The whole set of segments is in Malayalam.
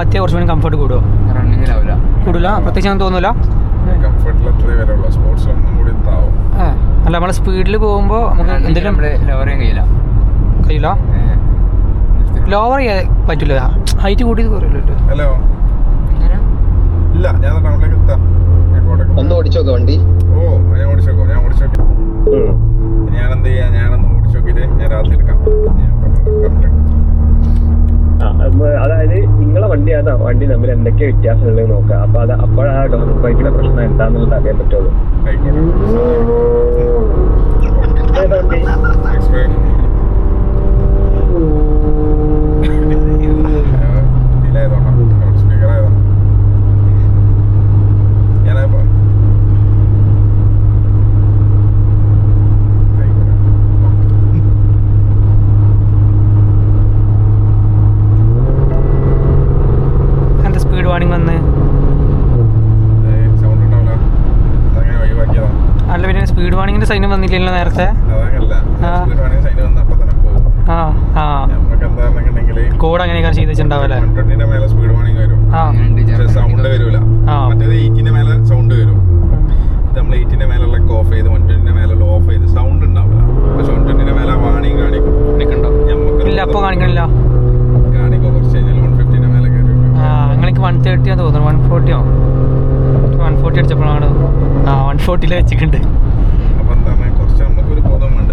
എത്തിയാൽ കുറച്ച് കൂടി കംഫർട്ട് കൂടുമോ? റണ്ണിങ്ങിലാവില്ല, കൂടില്ല, പ്രത്യേകിച്ച് ഒന്നും തോന്നില്ല. അല്ല നമ്മളെ സ്പീഡിൽ പോകുമ്പോൾ നമുക്ക് എന്തെങ്കിലും ലോവർ ചെയ്യാൻ കഴിയില്ല. കഴിയില്ല, ലോവർ ചെയ്യാൻ പറ്റില്ല, ഹൈറ്റ് കൂട്ടി കുറയില്ലല്ലോ. ഹലോ, ഇല്ല ഞാൻ ടൗണിലേക്ക് എത്താം. ഒന്ന് ഓടിച്ചോക്ക വണ്ടി. ഓ ഞാൻ ഓടിച്ചോക്കോ, ഞാൻ ഓടിച്ചോക്കി. ഞാൻ എന്ത് ചെയ്യാ, ഞാനൊന്ന് ഓടിച്ചോക്കിട്ട് ഞാൻ രാത്രി എടുക്കാം. അതായത് നിങ്ങളെ വണ്ടിയാണ് വണ്ടി തമ്മിൽ എന്തൊക്കെ വ്യത്യാസമുള്ളത് നോക്കാം. അപ്പൊ അത് അപ്പോഴാ ബൈക്കിന്റെ പ്രശ്നം എന്താന്നുള്ളത് അറിയാൻ പറ്റുള്ളൂ. അല്ല പിന്നെ സ്പീഡ് വാണിങ്ങിന്റെ സൈൻ വന്നില്ലല്ലോ നേരത്തെ. കോഡ് അങ്ങനെയൊക്കെ ചെയ്ത് വെച്ചിട്ടുണ്ടാവല്ലേ. സൗണ്ട് വരൂല, മറ്റേത് 8ന്റെ മേലെ സൗണ്ട് വരും. നമ്മൾ 8ന്റെ മേലുള്ള ഓഫ് ചെയ്ത് 120ന്റെ മേലുള്ള ഓഫ് ചെയ്ത് സൗണ്ട് ഉണ്ടാവില്ല. പക്ഷെ 120ന്റെ മേലെ വാണിങ് കാണിക്കും. ഇല്ല അപ്പൊ കാണിക്കണില്ല, കാണിക്കും കുറച്ച് കഴിഞ്ഞാൽ 150ന്റെ മേലെ കയറി. നിങ്ങൾക്ക് 130 ആണെന്ന് തോന്നുന്നു, 140 140 അടിച്ചപ്പോഴാണ് 140 വെച്ചിട്ടുണ്ട്. അപ്പൊ എന്താണ് കുറച്ച് നമുക്കൊരു ബോധം വേണ്ട.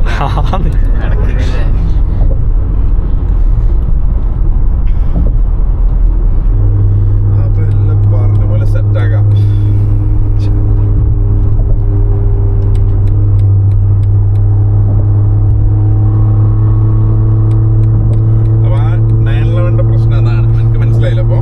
അപ്പൊ എല്ലാം പറഞ്ഞ പോലെ സെറ്റ് ആക്കാം. അപ്പൊ ആ 911ന്റെ പ്രശ്നം അതാണ്, എനിക്ക് മനസ്സിലായില്ല. അപ്പൊ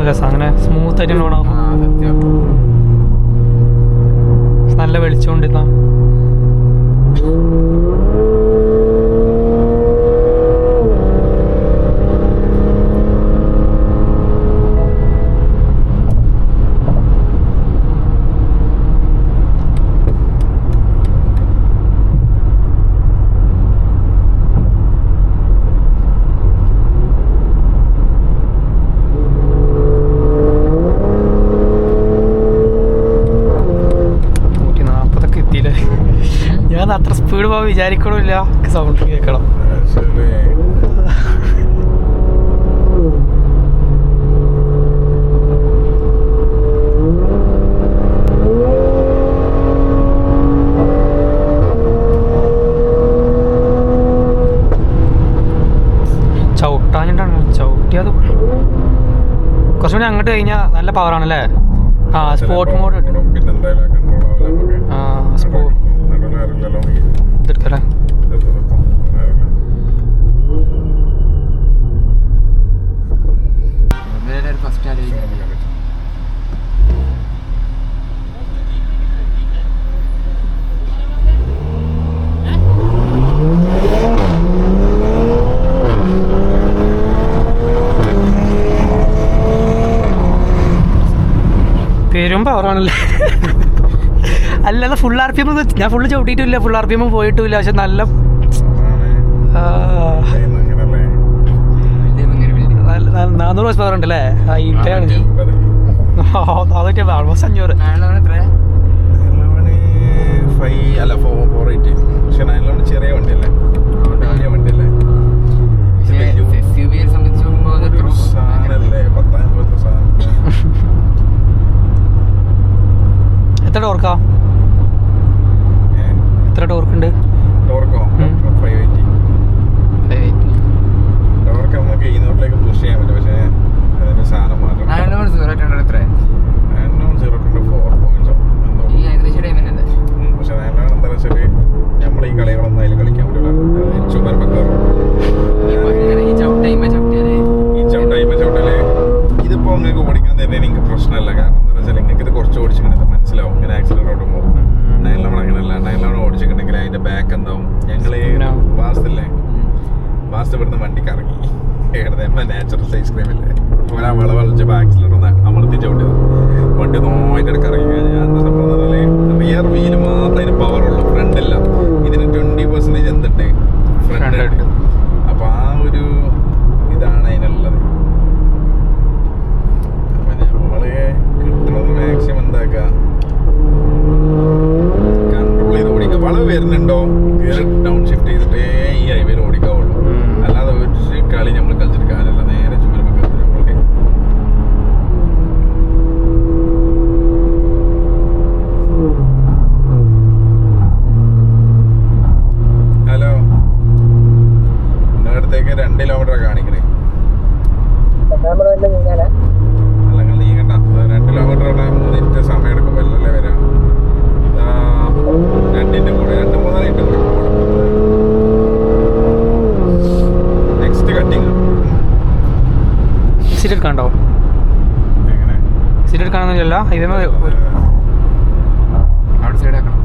രസം അങ്ങനെ സ്മൂത്ത് ആയിട്ട് ഓണാവും. നല്ല വെളിച്ചോണ്ടിരുന്ന അത്ര സ്പീഡ് പോകാൻ വിചാരിക്കണമില്ല, സൗണ്ട് കേൾക്കണം. ചവിട്ടാഞ്ഞിട്ടാണ്, ചവിട്ടിയത് കുറച്ചുകൂടി അങ്ങോട്ട് കഴിഞ്ഞാൽ നല്ല പവറാണല്ലേ. സ്പോർട്ട് മോഡ് കിട്ടും. ഇതെടുക്കല്ലേ. പേരും പവറാണല്ലേ. അല്ലാതെ ഫുൾ RPM ഞാൻ ഫുള്ള് ചവിട്ടിയിട്ടില്ല, ഫുൾ RPM പോയിട്ടുമില്ല. പക്ഷെ നല്ല 400 horse പവർ ഉണ്ടല്ലേ. ഹൈറ്റാണ്. 400 ആൾമോസ്റ്റ് 500. ചെറിയ വണ്ടിയല്ലേ, വലിയ വണ്ടിയല്ലേ. എത്ര ടോർക്കാ? എത്ര ടോർക്കുണ്ട്? ടോർക്ക് നമുക്ക് 200ലേക്ക് പുഷ് ചെയ്യാൻ പറ്റും. പക്ഷേ അതിന്റെ സാധനം മാത്രം 900 എത്ര? 900 4 പോയിന്റ്സോ. പക്ഷെ 900 എന്താ വെച്ചാൽ നമ്മൾ ഈ കളി വണ്ടി കറങ്ങി. നമ്മളെ നാച്ചുറൽ ഐസ്ക്രീമില്ലേ പോലെ ആ വളവളിച്ച് ബാക്സിലിട്ട് ഒന്ന് അമർത്തിച്ച് കൊണ്ടത് വണ്ടി നോയിട്ട് കറങ്ങി കഴിഞ്ഞാൽ എന്താ സംഭവം റിയർ വീല് മാത്രമേ അതിന് പവറുള്ളൂ, ഫ്രണ്ടില്ല. ഇതിന് 20% എന്തുണ്ട് ഫ്രണ്ട് ഉണ്ട്. അപ്പൊ ആ ഒരു ഇതാണ് അതിനുള്ളത്. അപ്പൊ നമ്മള് കിട്ടുന്നത് മാക്സിമം എന്താക്കുക, കൺട്രോൾ ചെയ്ത് ഓടിക്കുക. വളവ് വരുന്നുണ്ടോ ഡൗൺ ഷിഫ്റ്റ് ചെയ്തിട്ടേ ഈ ഹൈവേയിൽ ഓടിക്കാവുള്ളൂ. അല്ലാതെ ഒരു കളി നമ്മൾ കളിച്ചിട്ട് കാര്യമല്ല. നേരെ ചുമരുമ്പോൾ നമ്മൾക്ക് ഹലോ എൻ്റെ അടുത്തേക്ക് 2 കിലോമീറ്റർ കാണിക്കണേ. അല്ലെങ്കിൽ നീങ്ങണ്ട. 2 കിലോമീറ്റർ 3 മിനിറ്റ് സമയം എടുക്കും. വെല്ലല്ലേ വരാം. 2 കൂടെ 2-3 മിനിറ്റ് കൂടെ നെക്സ്റ്റ് കട്ടിങ്. സീറ്റ് എടുക്കാണ്ടോ? എങ്ങനെ സീറ്റ് എടുക്കാനൊന്നുമില്ല. ഇതേ അവിടെ സൈഡ് ആക്കണം.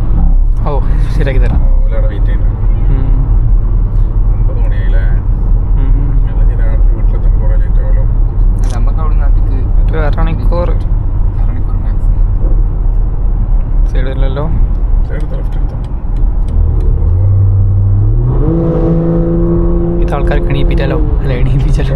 ഓ ശരിയാക്കി തരാം. ഓലവിടെ വെയിറ്റ് ചെയ്യുന്നുണ്ട്. 9 മണിയായില്ലേ? വീട്ടിലെത്തുമ്പോൾ കുറേ ലേറ്റ് ആവുമല്ലോ. അല്ല, നമുക്ക് അവിടെ നാട്ടിക്ക് 1 മണിക്കൂർ മാക്സിമം. സൈഡില്ലല്ലോ. എടുത്തോ, ലെഫ്റ്റ് എടുത്തോ. ഇത് ആൾക്കാർക്ക് എണീപ്പിച്ചാലോ? അല്ല എണീപ്പിച്ചാലോ?